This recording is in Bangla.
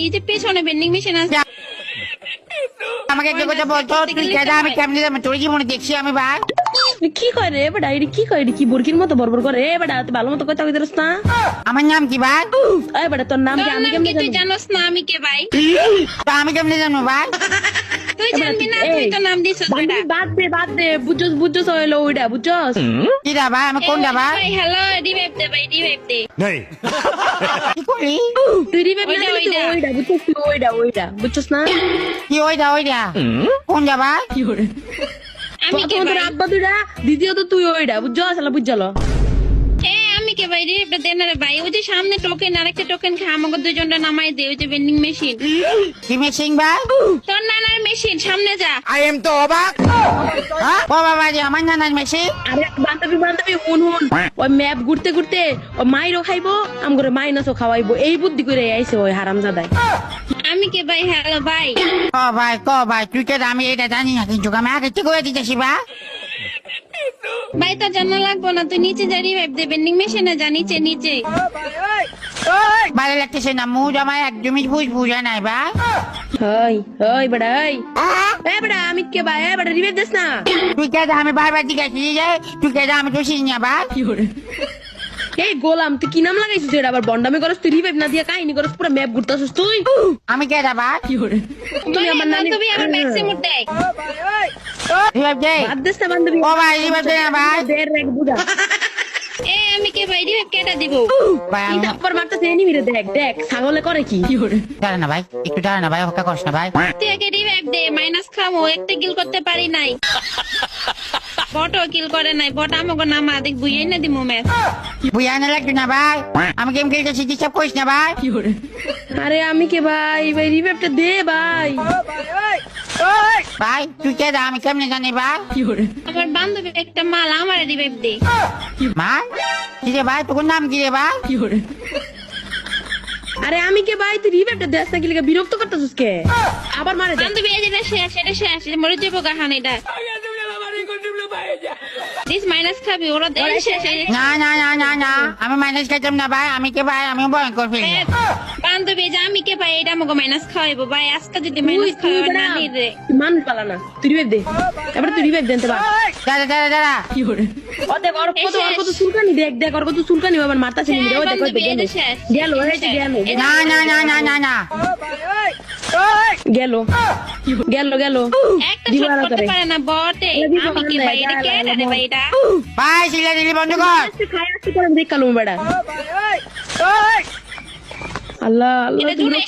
এই যে পেছনে বেন্ডিং মেশিন আছে আমাকে একটা কথা বলতো তুই কেডা আমি কেমনে যাবো তোর কি মনে দেখছি আমি ভাই কি কয় রে বেটা এডি কি কয় এডি কি বুরকির মতো বরবর করে এ বেটা তুই ভালো মতো কথা কইতেছস না আমার নাম কি ভাই এই বেটা তোর নাম কি তোর আমি নাম কি কেমনে তুই জানি জানোস না আমি কে ভাই তো আমি কেমনে জানবো ভাই তুই জানবি না তুই তো নাম দিছস বেটা বাদ দে বুঝছস হইলো ওইটা বুঝছস কি দা ভাই আমি কোনটা ভাই ভাই হ্যালো রিভাইভ দে ভাই রিভাইভ দে কি করলি তুই রিভাইভ না ওইটা, দিলে ওইটা। ওইটা বুঝছস তুই ওইটা বুঝছস না কি ওইটা কোনটা ভাই কি করে আমি কে প্রথম তোর ভাই আব্বা দুইটা দ্বিতীয়ত তুই ওইটা বুঝছস শালা বুঝছলো আমি কে ভাই রিভাইভ দে না রে ভাই ওই যে সামনে টোকেন আরেকটা টোকেন খা আমাকে দুইজনটা নামাই দে ওই যে বেন্ডিং মেশিন কি মেশিং ভাই তোর নানার মেশিন সামনে যা ও বাবা রে আমার নানার মেশিন আরে বান্ধবী হুন ওই ম্যাপ ঘুরতে ঘুরতে ওই মাইরও খাইবো আম করে মাইনাসও খাওয়াইবো এই বুদ্ধি করে আইছে ওই হারামজাদাই আমি কে ভাই হ্যালো ভাই ক ভাই তুই কেডা আমি এটা জানি না কিন্তু আমি আগে ঠিক করে দিতেছি ভাই ভাই তো জানা লাগবো না তুই নিচে যা রিভাইভ দে বেন্ডিং মেশিনে যা নিচে নিচে ভালো লাগতেছে না মুড আমার একদমই বুঝা নাই ভাই ওই বেটা এই বেটা আমি কে ভাই এই বেটা রিভাইভ দিস না তুই কেডা আমি বারবার জিজ্ঞাসি যে তুই কেডা আমি তো চিনি না ভাই কি করে এই গোলাম তুই কি নাম লাগাইছিস এটা আবার বন্ডামি করস তুই রিভাইভ না দিয়া কাহিনী করস পুরো ম্যাপ ঘুরতাছিস তুই আমি কেডা ভাই কি করে তুমি আমার নানি তুই আমার ম্যাক্সিমাম দেয় রিভাইভ দে বাদ দিস না বান্ধবী ও ভাই রিভাইভ দে না ভাই দের রেক বুঝা আমি কে ভাই রিভাইভ কেটা দিব ভাই এই তারপর মারতেছে এনিমিরে দেখ ছাগলে করে কি কি করে দাঁড়া না ভাই একটু দাঁড়া না ভাই হকা করছ না ভাই তুই আগে রিভাইভ দে মাইনাস খামো একটা কিল করতে পারি নাই বটও কিল করে নাই বট আমাকে নামা দেখ বুঝাই না দিমু ম্যাচ বুঝা না লাগতো না ভাই আমি গেম খেলতেছি ডিস্টার্ব করিস না ভাই কি করে আরে আমি কে ভাই রিভাইভটা দে ভাই ভাই তুই কেডা আমি কেমনে জানি ভাই কি করে আমার বান্ধবী একটা মাল আমার রিভাইভ দে ভাই কি রে ভাই তোর নাম কি রে ভাই কি করে আরে আমি কে ভাই তুই রিভাইভটা দেস না কি লাগা বিরক্ত করতেছিস কে আবার মারে দে বান্ধবী এই যেটা শেষ এটা শেষ মরে যাবো গাহান এটা দিস মাইনাস খাবি ওরা দেয় শেষ না আমি মাইনাস খাইতাম না ভাই আমি কে ভাই আমি ভয়ঙ্কর ফেলি বান্ধবী যে আমি কে ভাই এটা আমাকে মাইনাস খাওয়াইবো ভাই আজকে যদি মাইনাস খাওয়াই না রে তুই মানুষ পালা না তুই রিভাইভ দে এবার তুই রিভাইভ দেন তো দাঁড়া কি করে ও দেখ ওর কত সুলকানি দেখ ওর কত সুলকানি আবার মারতাছে নি ও দেখ গেল হয়েছে গেল একটা শট করতে পারে না বটে আমি কে ভাই এটা কে রে ভাই এটা ভাই সিলা দিলি বন্ধ কর খাই আসতে করে দেখ কালু বেড়া আল্লাহ এটা দূরে